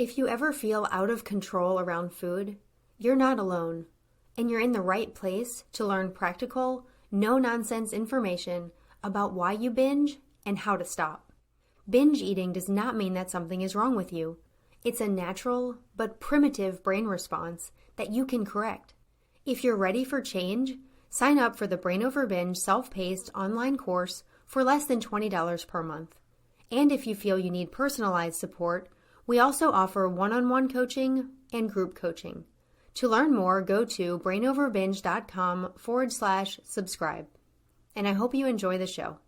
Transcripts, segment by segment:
If you ever feel out of control around food, you're not alone, and you're in the right place to learn practical, no-nonsense information about why you binge and how to stop. Binge eating does not mean that something is wrong with you. It's a natural but primitive brain response that you can correct. If you're ready for change, sign up for the Brain Over Binge self-paced online course for less than $20 per month. And if you feel you need personalized support, we also offer one-on-one coaching and group coaching. To learn more, go to brainoverbinge.com/subscribe. And I hope you enjoy the show.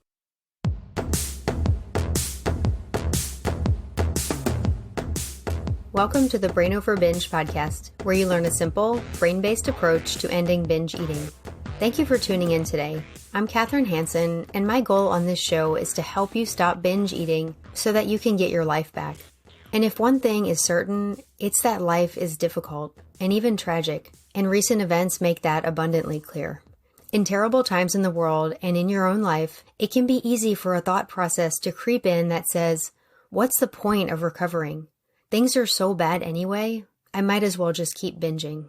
Welcome to the Brain Over Binge podcast, where you learn a simple, brain-based approach to ending binge eating. Thank you for tuning in today. I'm Kathryn Hansen, and my goal on this show is to help you stop binge eating so that you can get your life back. And if one thing is certain, it's that life is difficult and even tragic, and recent events make that abundantly clear. In terrible times in the world and in your own life, it can be easy for a thought process to creep in that says, what's the point of recovering? Things are so bad anyway, I might as well just keep binging.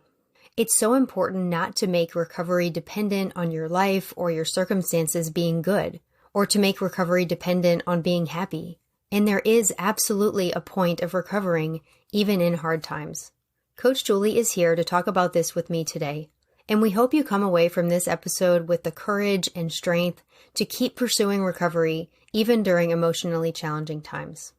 It's so important not to make recovery dependent on your life or your circumstances being good, or to make recovery dependent on being happy. And there is absolutely a point of recovering, even in hard times. Coach Julie is here to talk about this with me today, and we hope you come away from this episode with the courage and strength to keep pursuing recovery, even during emotionally challenging times.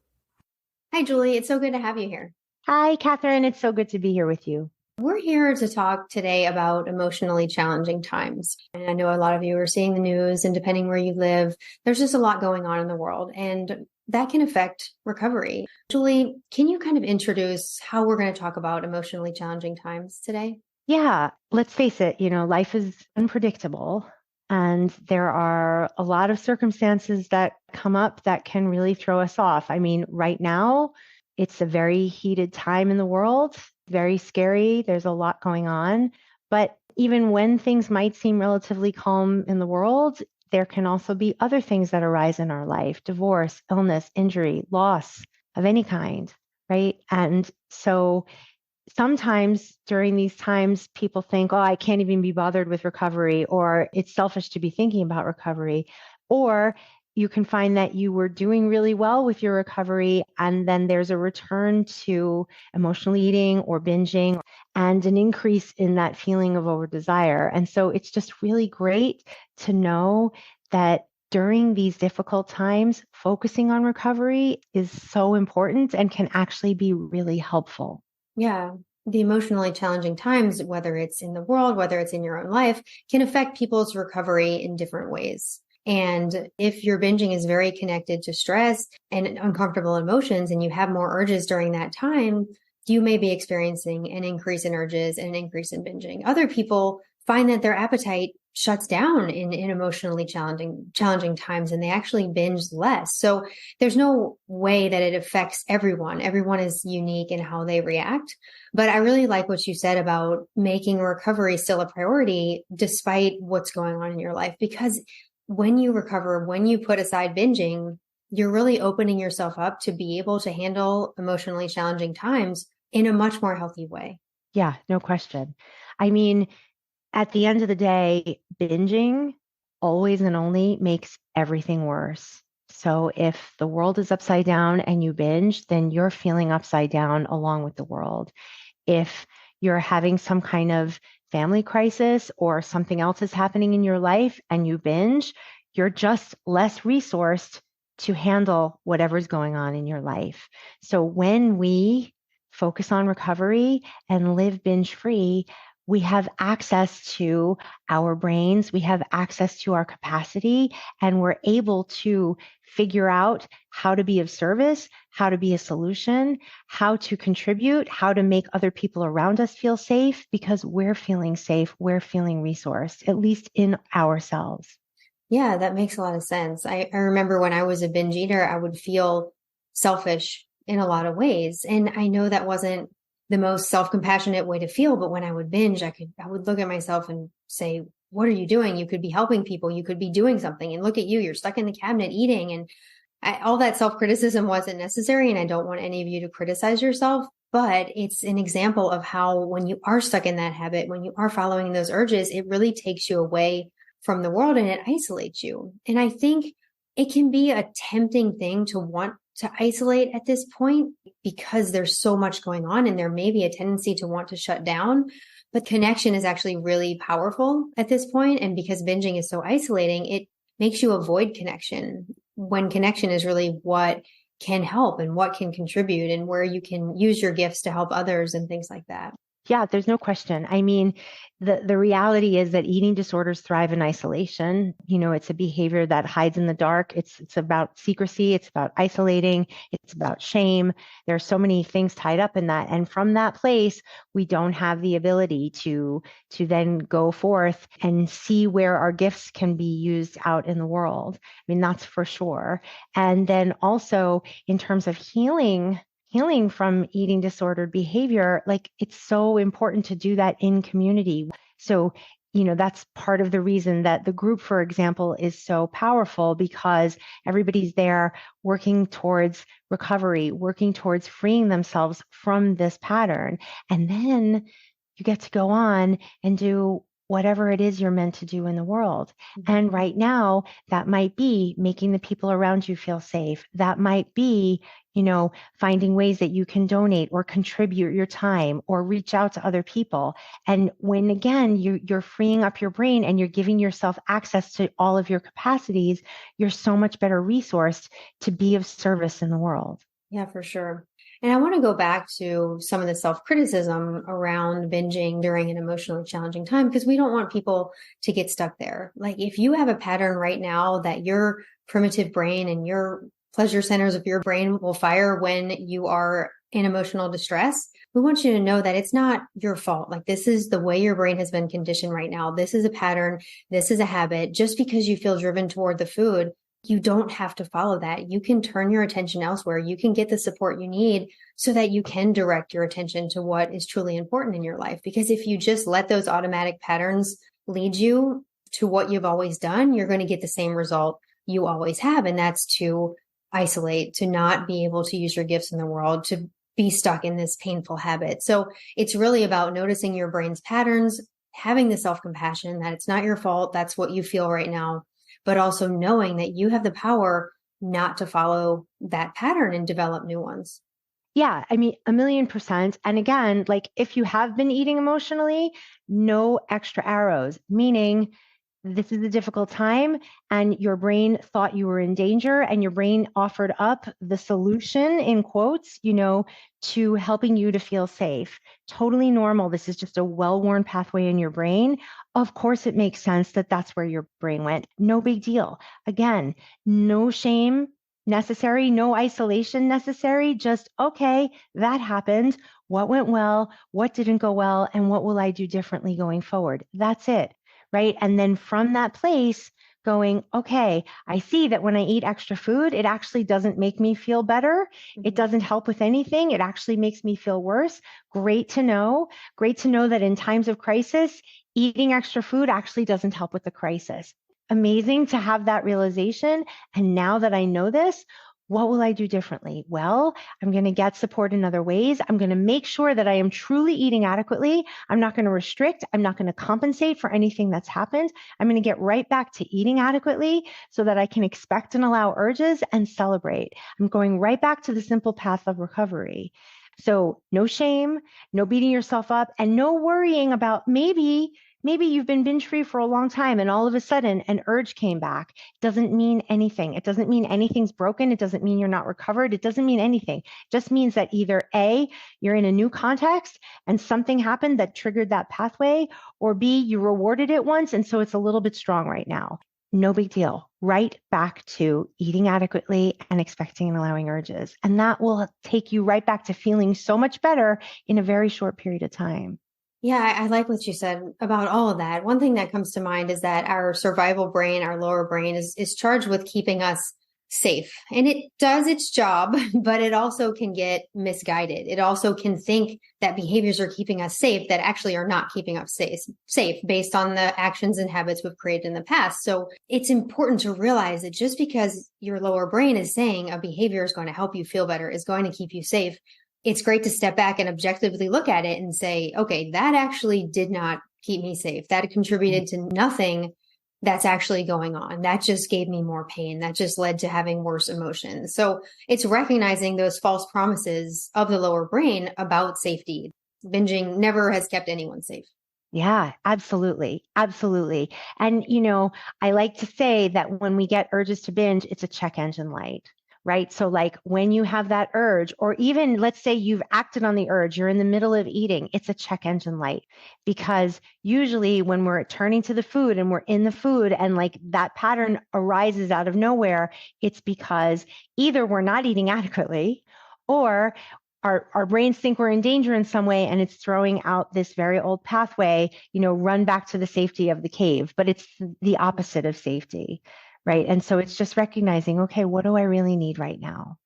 Hi, Julie. It's so good to have you here. Hi, Kathryn. It's so good to be here with you. We're here to talk today about emotionally challenging times. And I know a lot of you are seeing the news, and depending where you live, there's just a lot going on in the world, and that can affect recovery. Julie, can you kind of introduce how we're going to talk about emotionally challenging times today? Yeah, let's face it, life is unpredictable, and there are a lot of circumstances that come up that can really throw us off. I mean, right now, it's a very heated time in the world, very scary. There's a lot going on. But even when things might seem relatively calm in the world, there can also be other things that arise in our life: divorce, illness, injury, loss of any kind, right? And so sometimes during these times, people think, oh, I can't even be bothered with recovery, or it's selfish to be thinking about recovery. Or you can find that you were doing really well with your recovery, and then there's a return to emotional eating or binging and an increase in that feeling of over desire. And so it's just really great to know that during these difficult times, focusing on recovery is so important and can actually be really helpful. Yeah. The emotionally challenging times, whether it's in the world, whether it's in your own life, can affect people's recovery in different ways. And if your binging is very connected to stress and uncomfortable emotions, and you have more urges during that time, you may be experiencing an increase in urges and an increase in binging. Other people find that their appetite shuts down in emotionally challenging times, and they actually binge less. So there's no way that it affects everyone. Everyone is unique in how they react. But I really like what you said about making recovery still a priority despite what's going on in your life, because when you recover, when you put aside binging, you're really opening yourself up to be able to handle emotionally challenging times in a much more healthy way. Yeah, no question. I mean, at the end of the day, binging always and only makes everything worse. So if the world is upside down and you binge, then you're feeling upside down along with the world. If you're having some kind of family crisis or something else is happening in your life and you binge, you're just less resourced to handle whatever's going on in your life. So when we focus on recovery and live binge-free, we have access to our brains, we have access to our capacity, and we're able to figure out how to be of service, how to be a solution, how to contribute, how to make other people around us feel safe, because we're feeling safe, we're feeling resourced, at least in ourselves. Yeah, that makes a lot of sense. I remember when I was a binge eater, I would feel selfish in a lot of ways. And I know that wasn't the most self-compassionate way to feel, but when I would binge, I would look at myself and say, what are you doing? You could be helping people. You could be doing something. And look at you, you're stuck in the cabinet eating. And all that self-criticism wasn't necessary. And I don't want any of you to criticize yourself, But it's an example of how when you are stuck in that habit, when you are following those urges, it really takes you away from the world and it isolates you. And I think it can be a tempting thing to want to isolate at this point because there's so much going on and there may be a tendency to want to shut down. But connection is actually really powerful at this point. And because binging is so isolating, it makes you avoid connection when connection is really what can help and what can contribute and where you can use your gifts to help others and things like that. Yeah, there's no question. I mean, the reality is that eating disorders thrive in isolation. It's a behavior that hides in the dark. It's about secrecy. It's about isolating. It's about shame. There are so many things tied up in that. And from that place, we don't have the ability to then go forth and see where our gifts can be used out in the world. I mean, that's for sure. And then also in terms of healing from eating disordered behavior, like it's so important to do that in community. So, that's part of the reason that the group, for example, is so powerful because everybody's there working towards recovery, working towards freeing themselves from this pattern. And then you get to go on and do whatever it is you're meant to do in the world. And right now, that might be making the people around you feel safe. That might be, finding ways that you can donate or contribute your time or reach out to other people. And when, again, you're freeing up your brain and you're giving yourself access to all of your capacities, you're so much better resourced to be of service in the world. Yeah, for sure. And I want to go back to some of the self-criticism around binging during an emotionally challenging time, because we don't want people to get stuck there. Like if you have a pattern right now that your primitive brain and your pleasure centers of your brain will fire when you are in emotional distress, we want you to know that it's not your fault. Like this is the way your brain has been conditioned right now. This is a pattern. This is a habit. Just because you feel driven toward the food, you don't have to follow that. You can turn your attention elsewhere. You can get the support you need so that you can direct your attention to what is truly important in your life. Because if you just let those automatic patterns lead you to what you've always done, you're going to get the same result you always have. And that's to isolate, to not be able to use your gifts in the world, to be stuck in this painful habit. So it's really about noticing your brain's patterns, having the self-compassion that it's not your fault. That's what you feel right now. But also knowing that you have the power not to follow that pattern and develop new ones. Yeah, I mean, 1,000,000%. And again, like if you have been eating emotionally, no extra arrows, meaning this is a difficult time and your brain thought you were in danger and your brain offered up the solution in quotes, to helping you to feel safe. Totally normal. This is just a well-worn pathway in your brain. Of course, it makes sense that that's where your brain went. No big deal. Again, no shame necessary, no isolation necessary. Just, okay, that happened. What went well? What didn't go well? And what will I do differently going forward? That's it. Right. And then from that place going, okay, I see that when I eat extra food, it actually doesn't make me feel better. It doesn't help with anything. It actually makes me feel worse. Great to know. Great to know that in times of crisis, eating extra food actually doesn't help with the crisis. Amazing to have that realization. And now that I know this, what will I do differently? Well, I'm going to get support in other ways. I'm going to make sure that I am truly eating adequately. I'm not going to restrict. I'm not going to compensate for anything that's happened. I'm going to get right back to eating adequately so that I can expect and allow urges and celebrate. I'm going right back to the simple path of recovery. So no shame, no beating yourself up, and no worrying about maybe you've been binge free for a long time and all of a sudden an urge came back. It doesn't mean anything. It doesn't mean anything's broken. It doesn't mean you're not recovered. It doesn't mean anything. It just means that either A, you're in a new context and something happened that triggered that pathway, or B, you rewarded it once and so it's a little bit strong right now. No big deal. Right back to eating adequately and expecting and allowing urges. And that will take you right back to feeling so much better in a very short period of time. Yeah, I like what you said about all of that. One thing that comes to mind is that our survival brain, our lower brain is charged with keeping us safe. And it does its job, but it also can get misguided. It also can think that behaviors are keeping us safe that actually are not keeping us safe based on the actions and habits we've created in the past. So it's important to realize that just because your lower brain is saying a behavior is going to help you feel better, is going to keep you safe, it's great to step back and objectively look at it and say, okay, that actually did not keep me safe. That contributed to nothing that's actually going on. That just gave me more pain. That just led to having worse emotions. So it's recognizing those false promises of the lower brain about safety. Binging never has kept anyone safe. Yeah, absolutely. Absolutely. And, I like to say that when we get urges to binge, it's a check engine light, right? So, like when you have that urge, or even let's say you've acted on the urge, you're in the middle of eating, it's a check engine light. Because usually when we're turning to the food and we're in the food and like that pattern arises out of nowhere, it's because either we're not eating adequately or our brains think we're in danger in some way and it's throwing out this very old pathway, run back to the safety of the cave, but it's the opposite of safety, right? And so it's just recognizing, okay, what do I really need right now?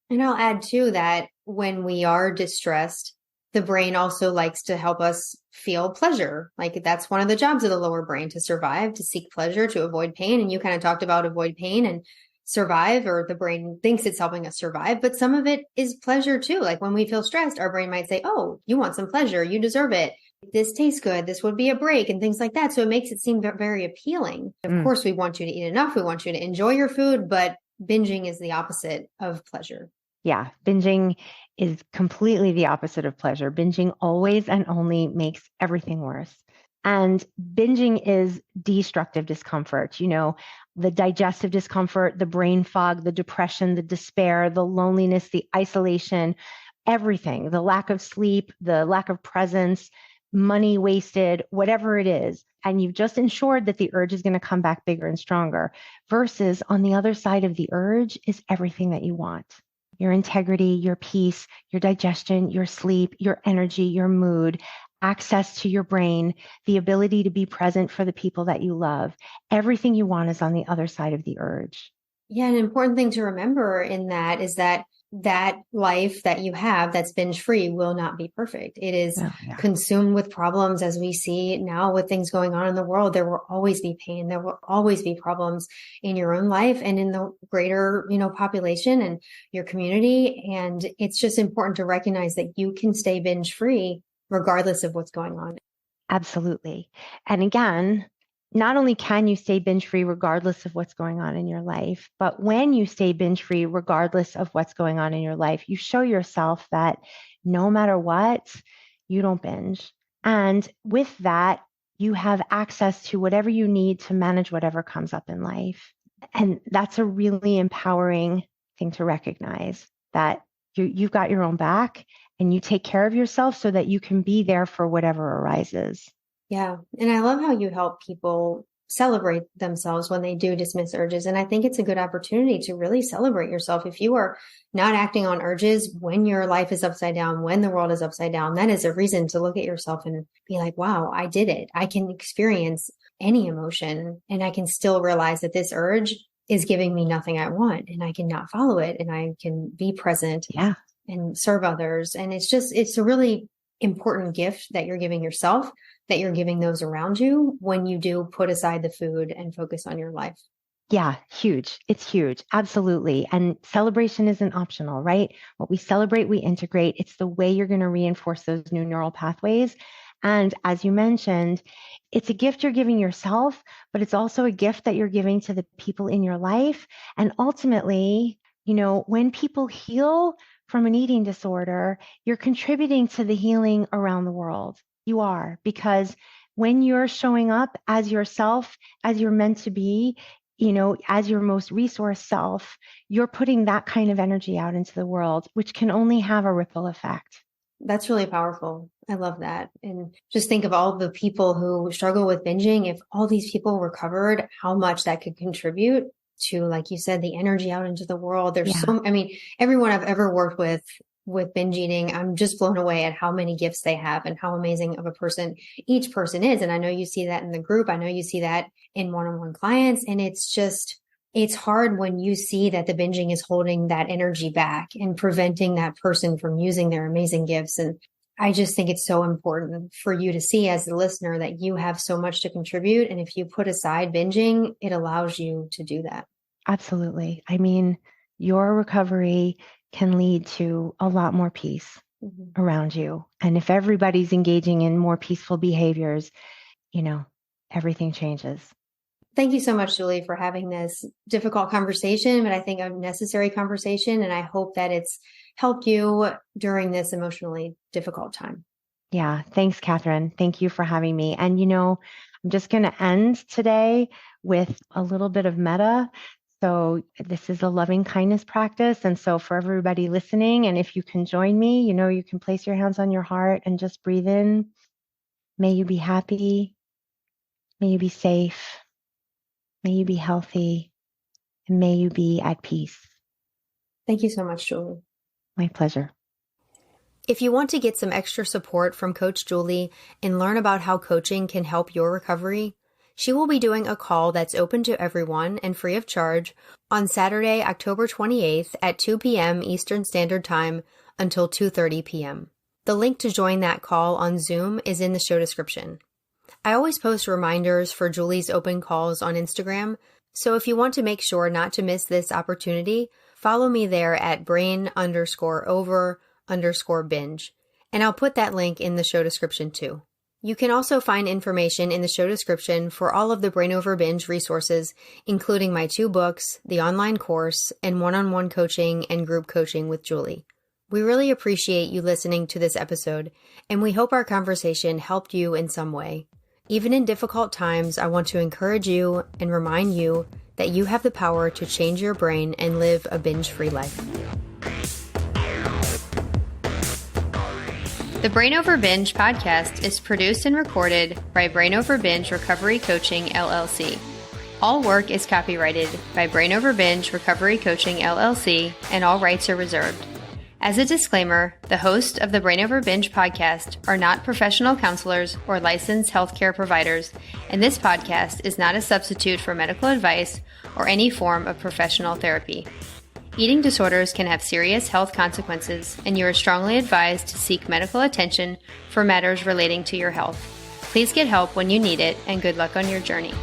And I'll add too that when we are distressed, the brain also likes to help us feel pleasure. Like that's one of the jobs of the lower brain, to survive, to seek pleasure, to avoid pain. And you kind of talked about avoid pain and survive, or the brain thinks it's helping us survive, but some of it is pleasure too. Like when we feel stressed, our brain might say, oh, you want some pleasure, you deserve it, this tastes good, this would be a break, and things like that. So it makes it seem very appealing. Of course, we want you to eat enough, we want you to enjoy your food, but binging is the opposite of pleasure. Yeah, binging is completely the opposite of pleasure. Binging always and only makes everything worse. And binging is destructive discomfort, the digestive discomfort, the brain fog, the depression, the despair, the loneliness, the isolation, everything, the lack of sleep, the lack of presence, money wasted, whatever it is. And you've just ensured that the urge is going to come back bigger and stronger, versus on the other side of the urge is everything that you want. Your integrity, your peace, your digestion, your sleep, your energy, your mood, access to your brain, the ability to be present for the people that you love. Everything you want is on the other side of the urge. Yeah, an important thing to remember in that is that life that you have that's binge free will not be perfect. It is consumed with problems, as we see now with things going on in the world. There will always be pain. There will always be problems in your own life and in the greater, population and your community. And it's just important to recognize that you can stay binge free regardless of what's going on. Absolutely. And again, not only can you stay binge free regardless of what's going on in your life, but when you stay binge free regardless of what's going on in your life, you show yourself that no matter what, you don't binge. And with that, you have access to whatever you need to manage whatever comes up in life. And that's a really empowering thing to recognize, that you've got your own back and you take care of yourself so that you can be there for whatever arises. Yeah. And I love how you help people celebrate themselves when they do dismiss urges. And I think it's a good opportunity to really celebrate yourself. If you are not acting on urges when your life is upside down, when the world is upside down, that is a reason to look at yourself and be like, wow, I did it. I can experience any emotion and I can still realize that this urge is giving me nothing I want, and I cannot follow it, and I can be present and serve others. And it's a really important gift that you're giving yourself, that you're giving those around you when you do put aside the food and focus on your life. Yeah, huge. It's huge. Absolutely. And celebration isn't optional, right? What we celebrate, we integrate. It's the way you're going to reinforce those new neural pathways. And as you mentioned, it's a gift you're giving yourself, but it's also a gift that you're giving to the people in your life. And ultimately, when people heal from an eating disorder, you're contributing to the healing around the world. You are, because when you're showing up as yourself, as you're meant to be, as your most resource self, you're putting that kind of energy out into the world, which can only have a ripple effect. That's really powerful. I love that. And just think of all the people who struggle with binging. If all these people recovered, how much that could contribute to, like you said, the energy out into the world. There's everyone I've ever worked with binge eating, I'm just blown away at how many gifts they have and how amazing of a person each person is. And I know you see that in the group. I know you see that in one-on-one clients. And it's hard when you see that the binging is holding that energy back and preventing that person from using their amazing gifts. And I just think it's so important for you to see as the listener that you have so much to contribute. And if you put aside binging, it allows you to do that. Absolutely. I mean, your recovery can lead to a lot more peace. around you. And if everybody's engaging in more peaceful behaviors, everything changes. Thank you so much, Julie, for having this difficult conversation, but I think a necessary conversation. And I hope that it's helped you during this emotionally difficult time. Yeah. Thanks, Kathryn. Thank you for having me. And, I'm just going to end today with a little bit of metta. So this is a loving kindness practice. And so for everybody listening, and if you can join me, you can place your hands on your heart and just breathe in. May you be happy. May you be safe. May you be healthy. And may you be at peace. Thank you so much, Julie. My pleasure. If you want to get some extra support from Coach Julie and learn about how coaching can help your recovery, she will be doing a call that's open to everyone and free of charge on Saturday, October 28th at 2 p.m. Eastern Standard Time until 2:30 p.m. The link to join that call on Zoom is in the show description. I always post reminders for Julie's open calls on Instagram, so if you want to make sure not to miss this opportunity, follow me there at brain_over_binge, and I'll put that link in the show description too. You can also find information in the show description for all of the Brain Over Binge resources, including my 2 books, the online course, and one-on-one coaching and group coaching with Julie. We really appreciate you listening to this episode, and we hope our conversation helped you in some way. Even in difficult times, I want to encourage you and remind you that you have the power to change your brain and live a binge-free life. The Brain Over Binge podcast is produced and recorded by Brain Over Binge Recovery Coaching, LLC. All work is copyrighted by Brain Over Binge Recovery Coaching, LLC, and all rights are reserved. As a disclaimer, the hosts of the Brain Over Binge podcast are not professional counselors or licensed healthcare providers, and this podcast is not a substitute for medical advice or any form of professional therapy. Eating disorders can have serious health consequences, and you are strongly advised to seek medical attention for matters relating to your health. Please get help when you need it, and good luck on your journey.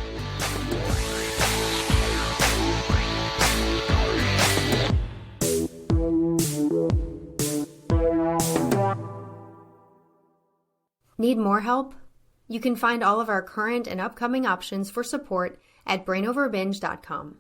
Need more help? You can find all of our current and upcoming options for support at brainoverbinge.com.